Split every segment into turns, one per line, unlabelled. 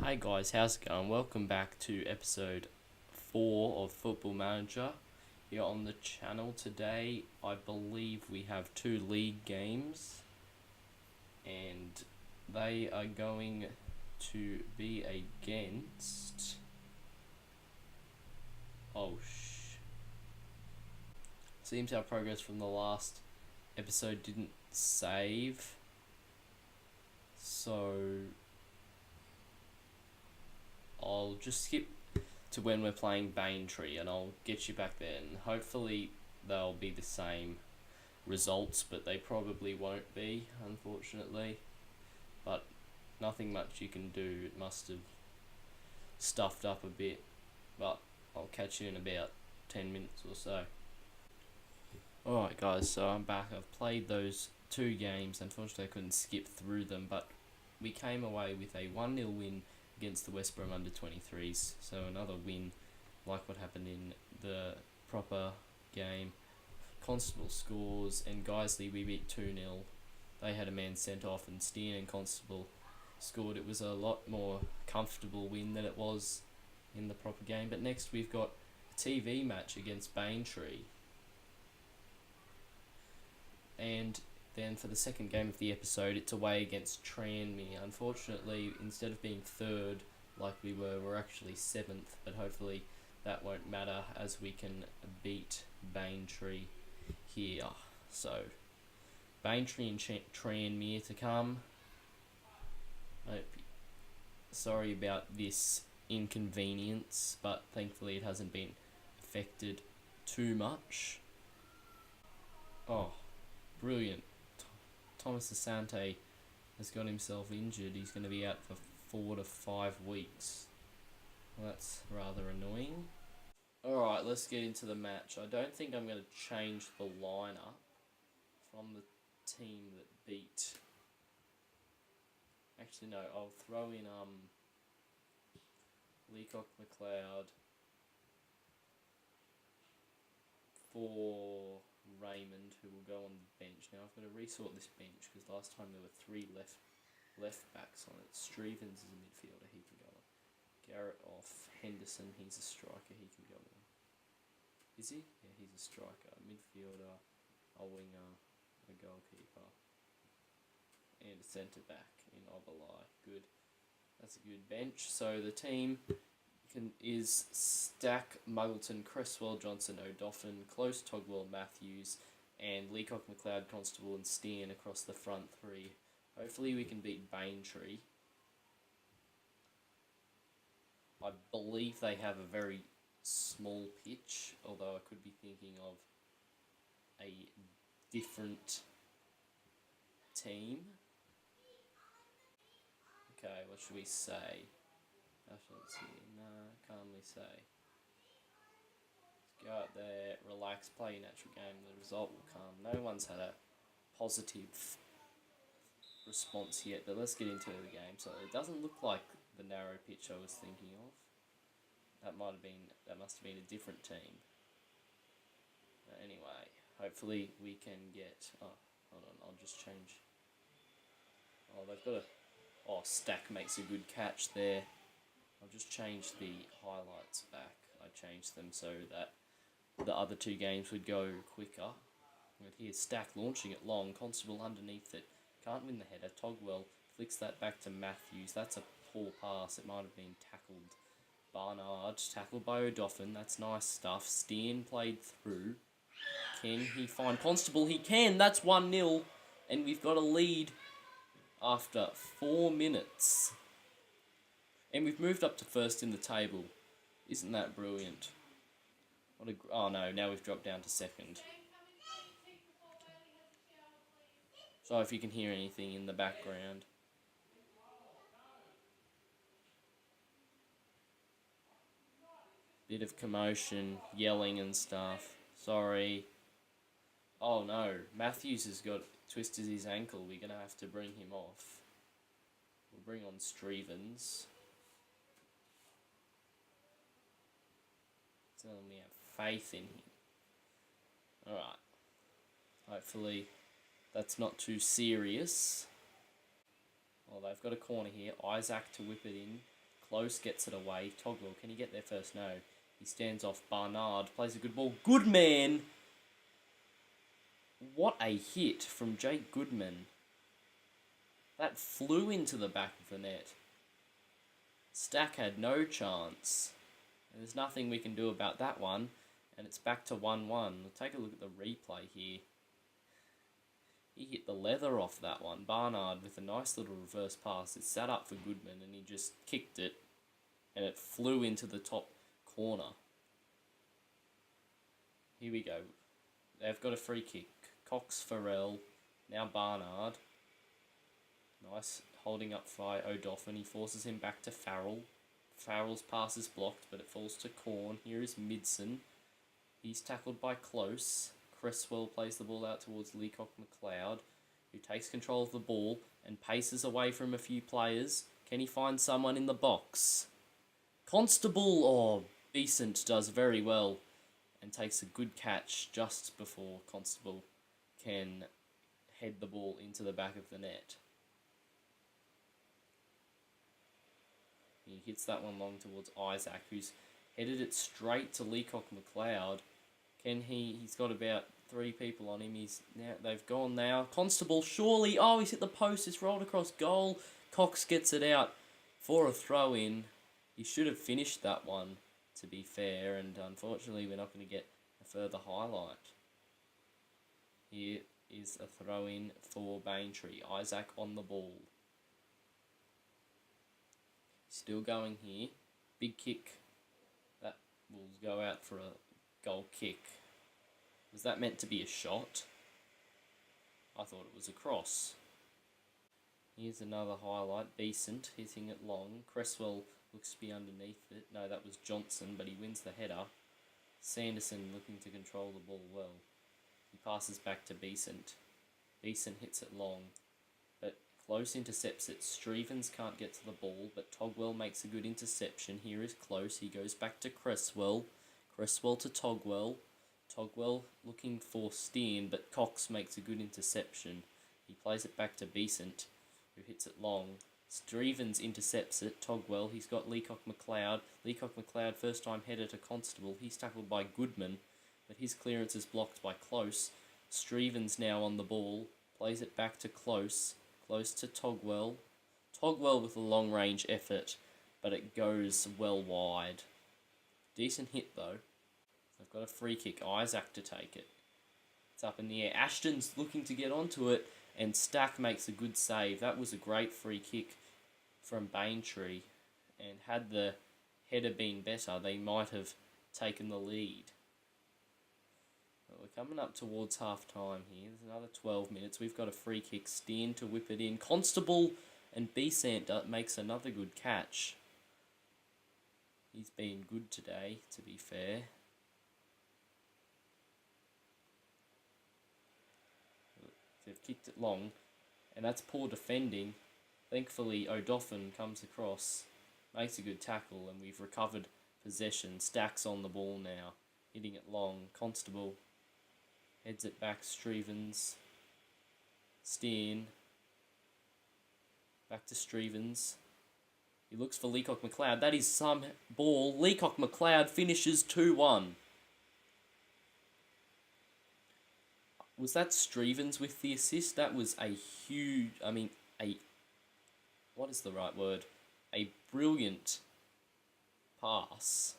Hey guys, how's it going? Welcome back to episode 4 of Football Manager here on the channel. Today, I believe we have 2 league games and they are going to be against... Seems our progress from the last episode didn't save, so I'll just skip to when we're playing Baintree and I'll get you back there, and hopefully they'll be the same results, but they probably won't be, unfortunately. But nothing much you can do. It must have stuffed up a bit, but I'll catch you in about 10 minutes or so. Alright guys, so I'm back. I've played those 2 games. Unfortunately I couldn't skip through them, but we came away with a 1-0 win against the West Brom under-23s, so another win like what happened in the proper game. Constable scores, and Guiseley we beat 2-0. They had a man sent off, and Steen and Constable scored. It was a lot more comfortable win than it was in the proper game. But next we've got a TV match against Baintree, and then for the second game of the episode, it's away against Tranmere. Unfortunately, instead of being 3rd like we were, we're actually 7th, but hopefully that won't matter as we can beat Baintree here. So, Baintree and Tranmere to come. Sorry about this inconvenience, but thankfully it hasn't been affected too much. Oh, brilliant. Thomas Asante has got himself injured. He's going to be out for 4 to 5 weeks. Well, that's rather annoying. Alright, let's get into the match. I don't think I'm going to change the lineup from the team that beat. Actually, no, I'll throw in Leacock McLeod for Raymond, who will go on the bench. Now I've got to resort this bench because last time there were 3 left backs on it. Strevens is a midfielder, he can go on. Garrett off. Henderson, he's a striker, he can go on. Is he? Yeah, he's a striker. Midfielder, a winger, a goalkeeper, and a centre back in Oberlai. Good. That's a good bench. So the team is Stack, Muggleton, Cresswell, Johnson, O'Doffin, Close, Togwell, Matthews, and Leacock, McLeod, Constable, and Steen across the front 3. Hopefully we can beat Baintree. I believe they have a very small pitch, although I could be thinking of a different team. Okay, what should we say? Let's see. No, calmly say. Let's go out there, relax, play your natural game, the result will come. No one's had a positive response yet, but let's get into the game. So it doesn't look like the narrow pitch I was thinking of. That must have been a different team. Anyway, hopefully we can get... Oh, hold on, I'll just change. Oh, they've got a... Oh, Stack makes a good catch there. I'll just change the highlights back. I changed them so that the other 2 games would go quicker. But here's Stack launching it long. Constable underneath it. Can't win the header. Togwell flicks that back to Matthews. That's a poor pass. It might have been tackled. Barnard tackled by O'Doffin. That's nice stuff. Steen played through. Can he find Constable? He can. That's 1-0. And we've got a lead after 4 minutes. And we've moved up to 1st in the table. Isn't that brilliant? Oh no, now we've dropped down to 2nd. So if you can hear anything in the background. Bit of commotion, yelling and stuff. Sorry. Oh no, Matthews has got twisted his ankle. We're going to have to bring him off. We'll bring on Strevens. Telling me I have faith in him. Alright. Hopefully that's not too serious. Well, they've got a corner here. Isaac to whip it in. Close gets it away. Togwell, can he get there first? No. He stands off. Barnard plays a good ball. Goodman! What a hit from Jake Goodman. That flew into the back of the net. Stack had no chance. There's nothing we can do about that one. And it's back to 1-1. We'll take a look at the replay here. He hit the leather off that one. Barnard with a nice little reverse pass. It sat up for Goodman and he just kicked it. And it flew into the top corner. Here we go. They've got a free kick. Cox, Farrell, now Barnard. Nice holding up by O'Doffin. He forces him back to Farrell. Farrell's pass is blocked, but it falls to Corn. Here is Midson. He's tackled by Close. Cresswell plays the ball out towards Leacock McLeod, who takes control of the ball and paces away from a few players. Can he find someone in the box? Constable, or Decent, does very well and takes a good catch just before Constable can head the ball into the back of the net. He hits that one long towards Isaac, who's headed it straight to Leacock McLeod. He's got about 3 people on him. They've gone now. Constable, surely. Oh, he's hit the post. It's rolled across goal. Cox gets it out for a throw-in. He should have finished that one, to be fair, and unfortunately we're not going to get a further highlight. Here is a throw-in for Baintree. Isaac on the ball. Still going here. Big kick. That will go out for a goal kick. Was that meant to be a shot? I thought it was a cross. Here's another highlight. Decent, hitting it long. Cresswell looks to be underneath it. No, that was Johnson, but he wins the header. Sanderson looking to control the ball well. He passes back to Beesant. Beesant hits it long, but Close intercepts it. Strevens can't get to the ball, but Togwell makes a good interception. Here is Close. He goes back to Cresswell. Cresswell to Togwell. Togwell looking for Steen, but Cox makes a good interception. He plays it back to Beesant, who hits it long. Strevens intercepts it. Togwell, he's got Leacock McLeod. Leacock McLeod, first time header to Constable. He's tackled by Goodman, but his clearance is blocked by Close. Strevens now on the ball. Plays it back to Close. Close to Togwell. Togwell with a long range effort, but it goes well wide. Decent hit though. They've got a free kick. Isaac to take it. It's up in the air. Ashton's looking to get onto it, and Stack makes a good save. That was a great free kick from Baintree, and had the header been better, they might have taken the lead. But we're coming up towards half time here. There's another 12 minutes. We've got a free kick. Steen to whip it in. Constable and Besant makes another good catch. He's been good today, to be fair. They've kicked it long, and that's poor defending. Thankfully, O'Doffin comes across, makes a good tackle, and we've recovered possession. Stack's on the ball now, hitting it long. Constable heads it back. Strevens. Steen. Back to Strevens. He looks for Leacock McLeod. That is some ball. Leacock McLeod finishes 2-1. Was that Strevens with the assist? That was a huge... what is the right word? A brilliant pass.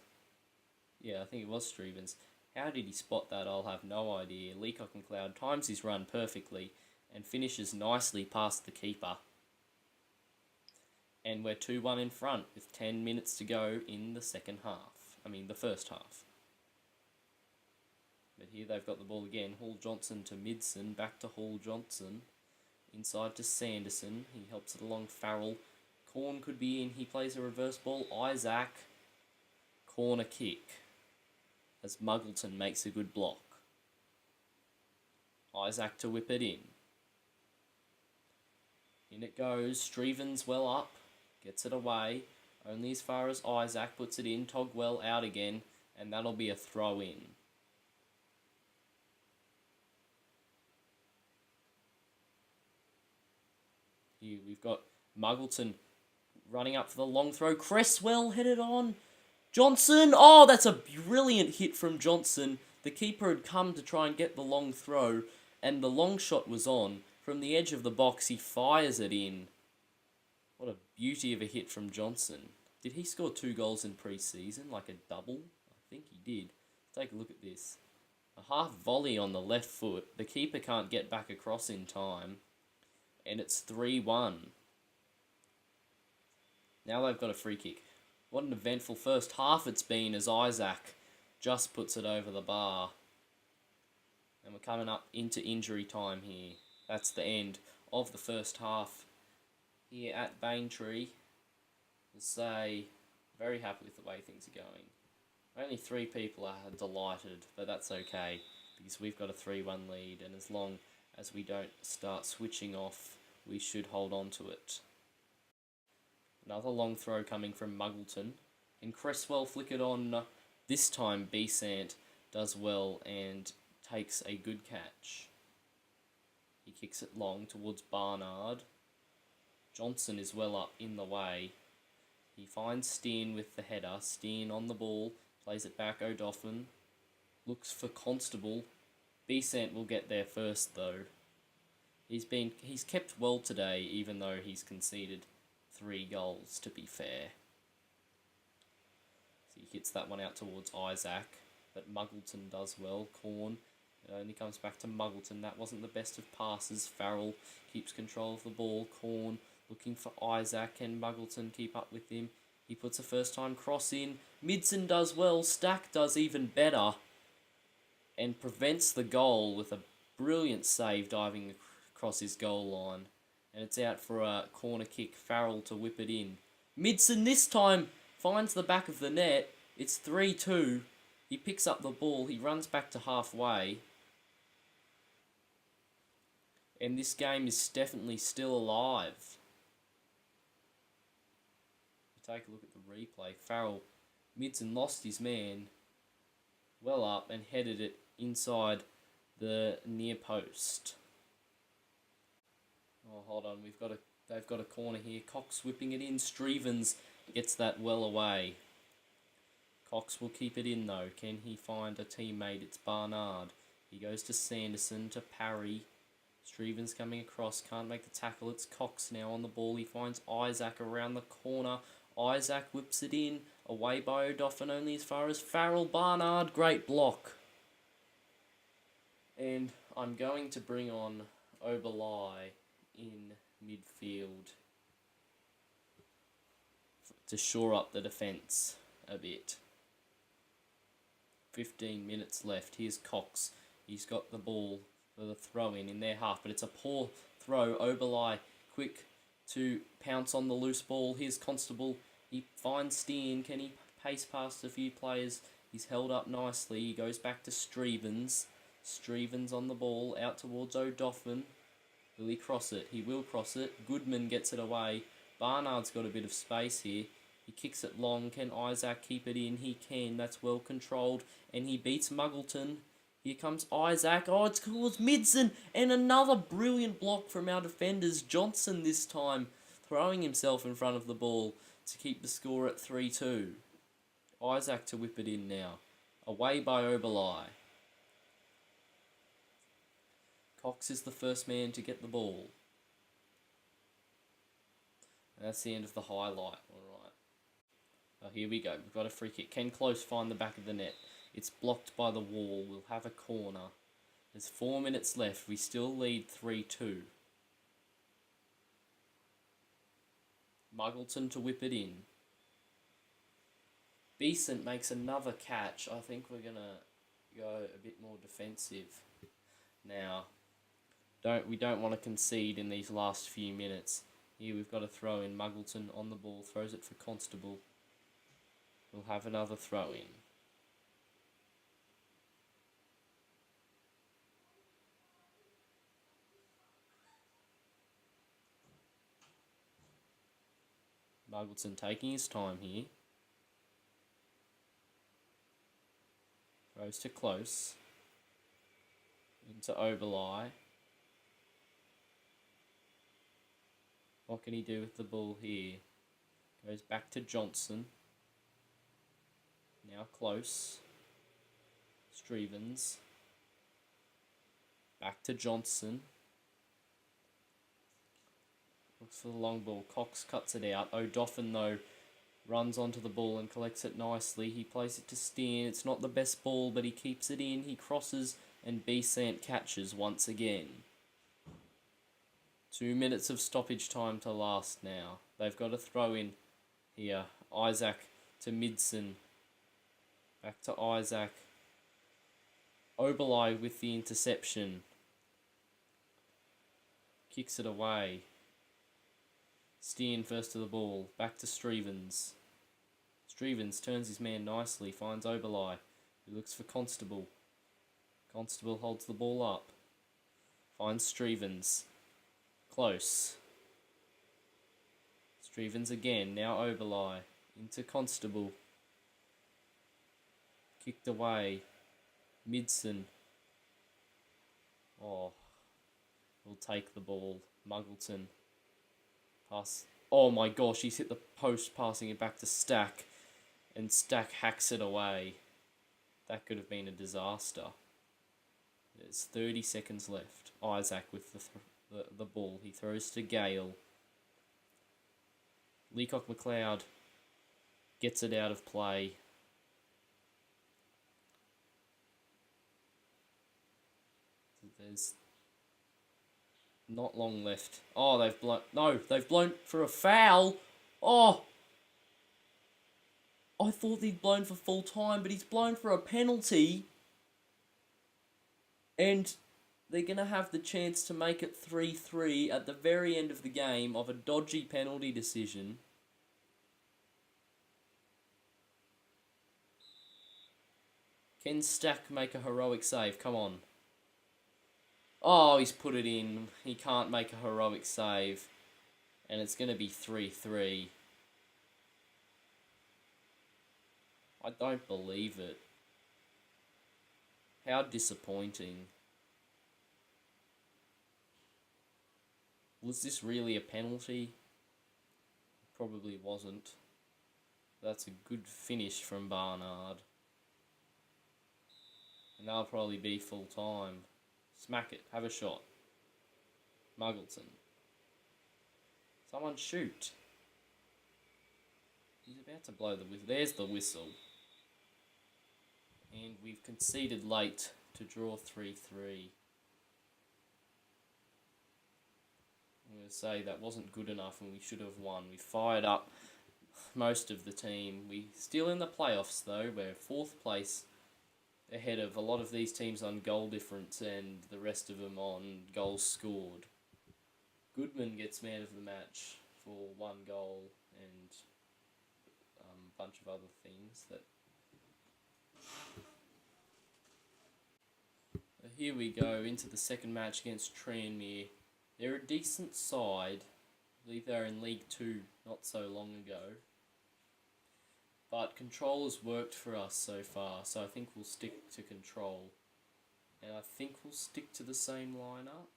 Yeah, I think it was Strevens. How did he spot that? I'll have no idea. Leacock McLeod times his run perfectly and finishes nicely past the keeper. And we're 2-1 in front with 10 minutes to go in the second half. The first half. But here they've got the ball again. Hall Johnson to Midson. Back to Hall Johnson. Inside to Sanderson. He helps it along. Farrell. Corn could be in. He plays a reverse ball. Isaac. Corner kick. As Muggleton makes a good block. Isaac to whip it in. In it goes. Strevens well up. Gets it away. Only as far as Isaac puts it in. Togwell out again. And that'll be a throw in. Here we've got Muggleton running up for the long throw. Cresswell headed on. Johnson! Oh, that's a brilliant hit from Johnson. The keeper had come to try and get the long throw, and the long shot was on. From the edge of the box, he fires it in. What a beauty of a hit from Johnson. Did he score 2 goals in pre-season, like a double? I think he did. Take a look at this. A half volley on the left foot. The keeper can't get back across in time. And it's 3-1. Now they've got a free kick. What an eventful first half it's been as Isaac just puts it over the bar. And we're coming up into injury time here. That's the end of the first half here at Baintree. I'll say, very happy with the way things are going. Only 3 people are delighted, but that's okay, because we've got a 3-1 lead, and as long as we don't start switching off, we should hold on to it. Another long throw coming from Muggleton, and Cresswell flick it on. This time Besant does well and takes a good catch. He kicks it long towards Barnard. Johnson is well up in the way. He finds Steen with the header. Steen on the ball, plays it back. O'Doffin looks for Constable. Besant will get there first though. He's kept well today, even though he's conceded 3 goals, to be fair. So he hits that one out towards Isaac, but Muggleton does well. Corn, it only comes back to Muggleton. That wasn't the best of passes. Farrell keeps control of the ball. Corn looking for Isaac, and Muggleton keep up with him. He puts a first-time cross in. Midson does well. Stack does even better and prevents the goal with a brilliant save diving across his goal line. And it's out for a corner kick. Farrell to whip it in. Midson this time finds the back of the net. It's 3-2. He picks up the ball. He runs back to halfway. And this game is definitely still alive. Take a look at the replay. Farrell, Midson lost his man well up and headed it inside the near post. Oh, hold on. They've got a corner here. Cox whipping it in. Strevens gets that well away. Cox will keep it in though. Can he find a teammate? It's Barnard. He goes to Sanderson to parry. Strevens coming across. Can't make the tackle. It's Cox now on the ball. He finds Isaac around the corner. Isaac whips it in. Away by O'Doffin only as far as Farrell. Barnard. Great block. And I'm going to bring on Oberlei in midfield to shore up the defence a bit. 15 minutes left. Here's Cox. He's got the ball for the throw in their half, but it's a poor throw. Oberlei quick to pounce on the loose ball. Here's Constable. He finds Steen. Can he pace past a few players? He's held up nicely. He goes back to Strevens. Strevens on the ball out towards O'Doffin. Will he cross it? He will cross it. Goodman gets it away. Barnard's got a bit of space here. He kicks it long. Can Isaac keep it in? He can. That's well controlled. And he beats Muggleton. Here comes Isaac. Oh, it's towards Midson. And another brilliant block from our defenders. Johnson this time throwing himself in front of the ball to keep the score at 3-2. Isaac to whip it in now. Away by Oberlei. Cox is the first man to get the ball. And that's the end of the highlight. Alright. Oh, here we go. We've got a free kick. Can Close find the back of the net? It's blocked by the wall. We'll have a corner. There's 4 minutes left. We still lead 3-2. Muggleton to whip it in. Besant makes another catch. I think we're going to go a bit more defensive now. We don't want to concede in these last few minutes. Here we've got a throw in. Muggleton on the ball. Throws it for Constable. We'll have another throw in. Muggleton taking his time here. Throws to Close. Into Oberlei. What can he do with the ball here? Goes back to Johnson. Now close. Strevens. Back to Johnson. Looks for the long ball. Cox cuts it out. O'Doffin, though, runs onto the ball and collects it nicely. He plays it to Steen. It's not the best ball, but he keeps it in. He crosses, and Besant catches once again. 2 minutes of stoppage time to last now. They've got a throw in here. Isaac to Midson. Back to Isaac. Oberlei with the interception. Kicks it away. Steen first to the ball. Back to Strevens. Strevens turns his man nicely. Finds Oberlei, who looks for Constable. Constable holds the ball up. Finds Strevens. Close. Strevens again. Now Oberlei. Into Constable. Kicked away. Midson. Oh. Will take the ball. Muggleton. Pass. Oh my gosh, he's hit the post, passing it back to Stack. And Stack hacks it away. That could have been a disaster. There's 30 seconds left. Isaac with the ball. He throws to Gale. Leacock McLeod gets it out of play. There's not long left. Oh, they've blown... No, they've blown for a foul. Oh! I thought he'd blown for full time, but he's blown for a penalty. And they're going to have the chance to make it 3-3 at the very end of the game of a dodgy penalty decision. Can Stack make a heroic save? Come on. Oh, he's put it in. He can't make a heroic save. And it's going to be 3-3. I don't believe it. How disappointing. Was this really a penalty? Probably wasn't. That's a good finish from Barnard. And that'll probably be full time. Smack it. Have a shot. Muggleton. Someone shoot. He's about to blow the whistle. There's the whistle. And we've conceded late to draw 3-3. I'm going to say that wasn't good enough and we should have won. We fired up most of the team. We're still in the playoffs though. We're 4th place, ahead of a lot of these teams on goal difference and the rest of them on goals scored. Goodman gets man of the match for 1 goal and a bunch of other things. That. Here we go into the second match against Tranmere. They're a decent side. I believe they were in League 2 not so long ago. But control has worked for us so far, so I think we'll stick to control. And I think we'll stick to the same lineup.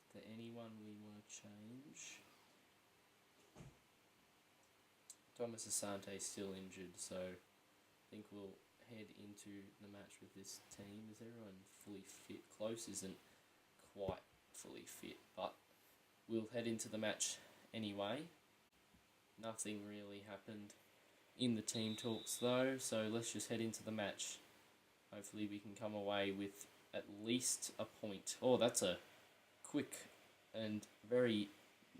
Is there anyone we want to change? Thomas Asante is still injured, so I think we'll head into the match with this team. Is everyone fully fit? Close isn't quite fully fit, but we'll head into the match anyway. Nothing really happened in the team talks though, so let's just head into the match. Hopefully we can come away with at least a point. Oh, that's a quick and very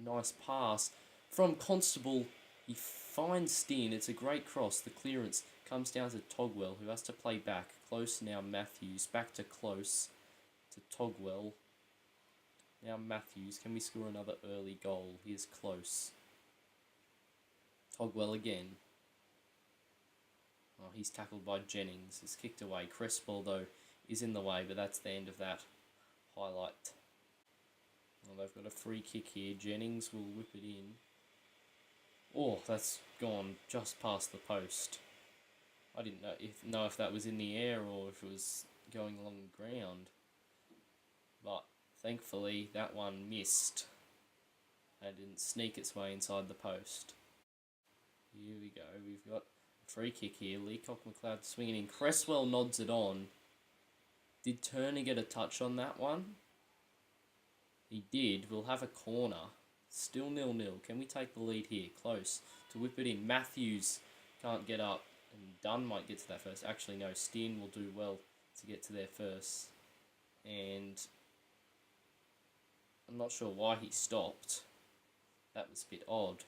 nice pass from Constable. He finds Steen. It's a great cross. The clearance comes down to Togwell, who has to play back. Close now Matthews. Back to Close to Togwell. Now Matthews. Can we score another early goal? Here's Close. Togwell again. Oh, he's tackled by Jennings. It's kicked away. Crespel, though, is in the way, but that's the end of that highlight. Well, they've got a free kick here. Jennings will whip it in. Oh, that's gone just past the post. I didn't know if that was in the air or if it was going along the ground. But thankfully, that one missed and didn't sneak its way inside the post. go. We've got a free kick here. Leacock McLeod swinging in. Cresswell nods it on. Did Turner get a touch on that one? He did. We'll have a corner. Still 0-0. Can we take the lead here? Close. To whip it in. Matthews can't get up. And Dunn might get to that first. Actually, no. Steen will do well to get to there first. And I'm not sure why he stopped. That was a bit odd.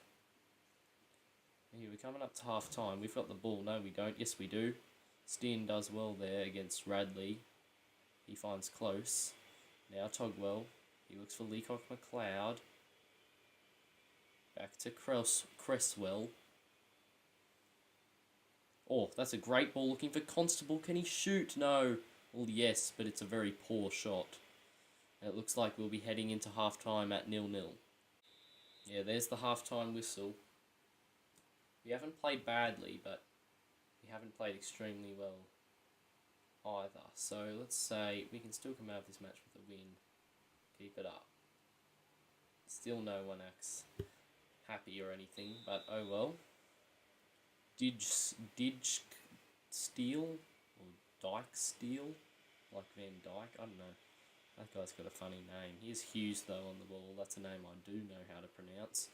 Here, we're coming up to half time. We've got the ball. No, we don't. Yes, we do. Steen does well there against Radley. He finds close. Now Togwell. He looks for Leacock McLeod. Back to Cresswell. Oh, that's a great ball looking for Constable. Can he shoot? No. Well, yes, but it's a very poor shot. And it looks like we'll be heading into half-time at 0-0. Yeah, there's the half-time whistle. We haven't played badly, but we haven't played extremely well either. So let's say we can still come out of this match with a win. Keep it up. Still no one acts happy or anything, but oh well. Didge Steel or Dyke Steel, like Van Dyke. I don't know. That guy's got a funny name. Here's Hughes though on the ball. That's a name I do know how to pronounce.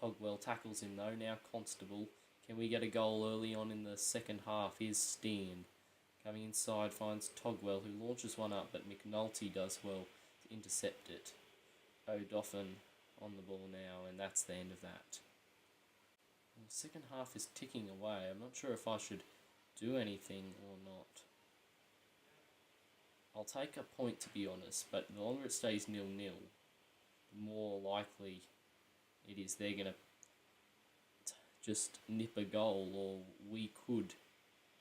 Togwell tackles him though. Now Constable. Can we get a goal early on in the second half? Here's Steen. Coming inside finds Togwell, who launches one up, but McNulty does well to intercept it. O'Doffin on the ball now, and that's the end of that. And the second half is ticking away. I'm not sure if I should do anything or not. I'll take a point to be honest, but the longer it stays 0-0, the more likely it is they're going to just nip a goal, or we could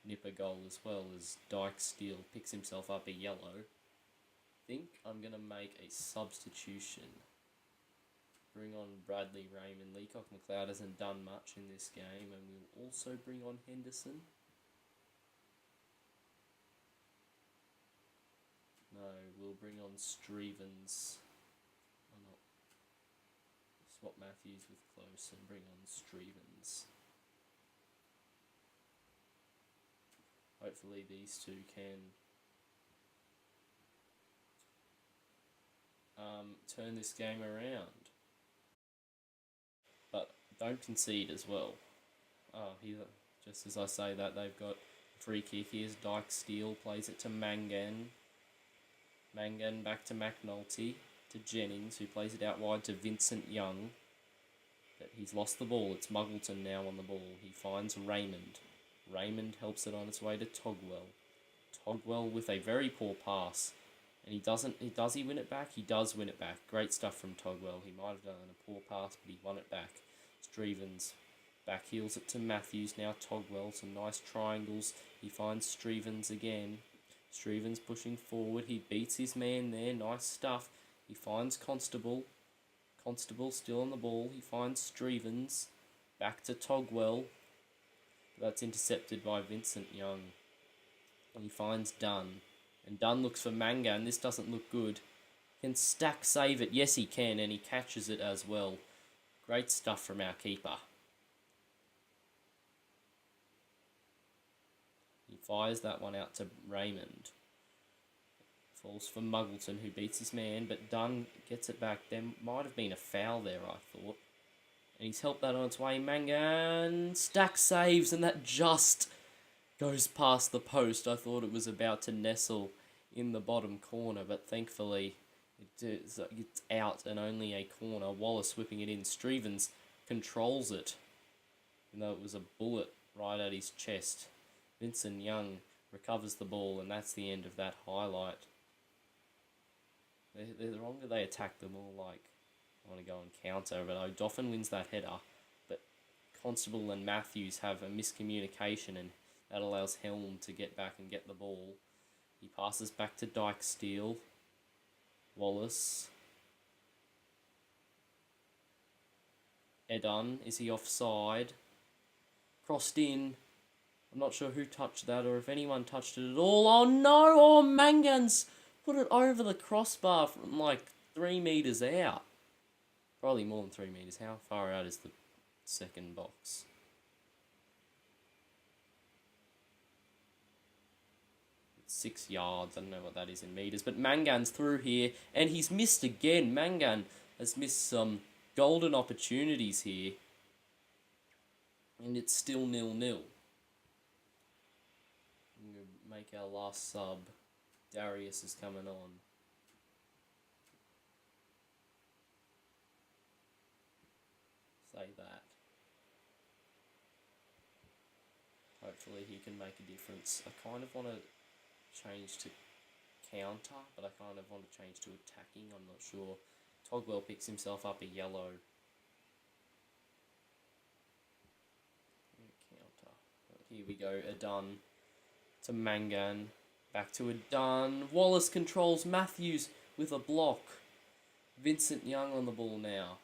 nip a goal as well, as Dyke Steel picks himself up a yellow. I think I'm going to make a substitution. Bring on Bradley Raymond. Leacock McLeod hasn't done much in this game, and we'll also bring on Henderson. No, we'll bring on Strevens. Or not. Swap Matthews with Close and bring on Strevens. Hopefully these two can turn this game around. But don't concede as well. Here, just as I say that, they've got a free kick. Here's Dyke Steel, plays it to Mangan. Mangan back to McNulty, to Jennings, who plays it out wide to Vincent Young. But he's lost the ball. It's Muggleton now on the ball. He finds Raymond. Raymond helps it on its way to Togwell. Togwell with a very poor pass. And does he win it back? He does win it back. Great stuff from Togwell. He might have done a poor pass, but he won it back. Strevens back heels it to Matthews. Now Togwell. Some nice triangles. He finds Strevens again. Strevens pushing forward. He beats his man there. Nice stuff. He finds Constable. Constable still on the ball. He finds Strevens. Back to Togwell. That's intercepted by Vincent Young. And he finds Dunn. And Dunn looks for Manger, and this doesn't look good. Can Stack save it? Yes, he can, and he catches it as well. Great stuff from our keeper. He fires that one out to Raymond. Falls for Muggleton, who beats his man, but Dunn gets it back. There might have been a foul there, I thought. And he's helped that on its way. Mangan Stack saves, and that just goes past the post. I thought it was about to nestle in the bottom corner, but thankfully it's out and only a corner. Wallace whipping it in. Strevens controls it, even though it was a bullet right at his chest. Vincent Young recovers the ball, and that's the end of that highlight. The longer they attack, the more like I want to go and counter, but O'Doffin wins that header, but Constable and Matthews have a miscommunication, and that allows Helm to get back and get the ball. He passes back to Dyke Steel. Wallace. Edun, is he offside? Crossed in. I'm not sure who touched that or if anyone touched it at all. Oh no! Oh, Mangan's put it over the crossbar from like 3 metres out. Probably more than 3 metres. How far out is the second box? 6 yards. I don't know what that is in metres. But Mangan's through here, and he's missed again. Mangan has missed some golden opportunities here. And it's still 0-0. Make our last sub. Darius is coming on. Say that. Hopefully he can make a difference. I kind of want to change to counter, but I kind of want to change to attacking. I'm not sure. Togwell picks himself up a yellow. Counter. Here we go. Adun to Mangan. Back to Adun. Wallace controls Matthews with a block. Vincent Young on the ball now.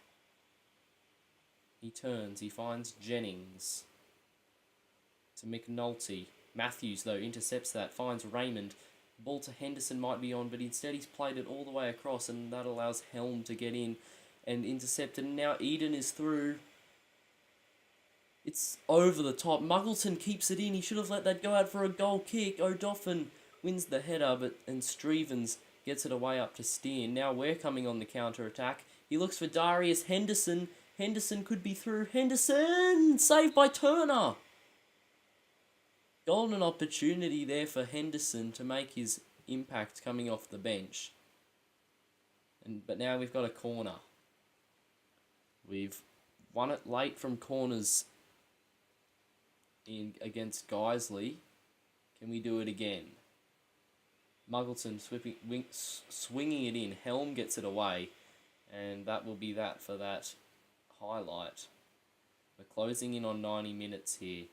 He turns. He finds Jennings. To McNulty. Matthews, though, intercepts that. Finds Raymond. Ball to Henderson might be on, but instead he's played it all the way across, and that allows Helm to get in and intercept. And now Eden is through. It's over the top. Muggleton keeps it in. He should have let that go out for a goal kick. O'Doffin wins the header, and Strevens gets it away up to Stein. Now we're coming on the counter-attack. He looks for Darius Henderson. Henderson could be through. Henderson! Saved by Turner! Golden opportunity there for Henderson to make his impact coming off the bench. But now we've got a corner. We've won it late from corners against Geisley. Can we do it again? Muggleton swinging it in. Helm gets it away. And that will be that for that highlight. We're closing in on 90 minutes here.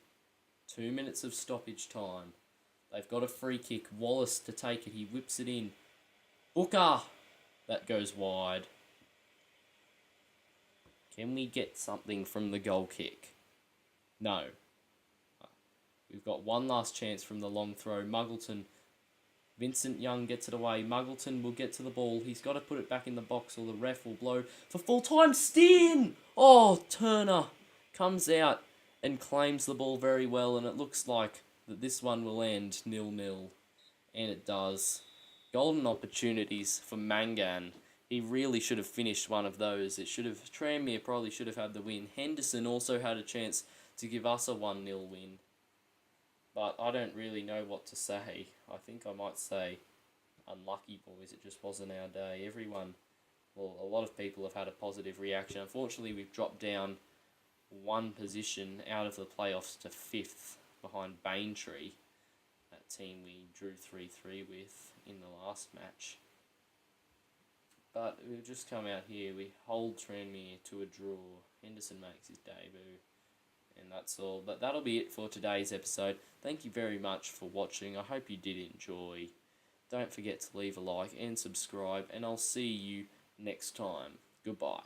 2 minutes of stoppage time. They've got a free kick. Wallace to take it. He whips it in. Booker! That goes wide. Can we get something from the goal kick? No. We've got one last chance from the long throw. Muggleton. Vincent Young gets it away. Muggleton will get to the ball. He's got to put it back in the box or the ref will blow for full time. Stein! Oh, Turner comes out and claims the ball very well, and it looks like that this one will end 0-0. And it does. Golden opportunities for Mangan. He really should have finished one of those. Tranmere probably should have had the win. Henderson also had a chance to give us a 1-0 win. But I don't really know what to say. I think I might say unlucky, boys. It just wasn't our day. A lot of people have had a positive reaction. Unfortunately, we've dropped down one position out of the playoffs to 5th behind Baintree, that team we drew 3-3 with in the last match. But we've just come out here, we hold Tranmere to a draw. Henderson makes his debut, and that's all. But that'll be it for today's episode. Thank you very much for watching. I hope you did enjoy. Don't forget to leave a like and subscribe, and I'll see you next time. Goodbye.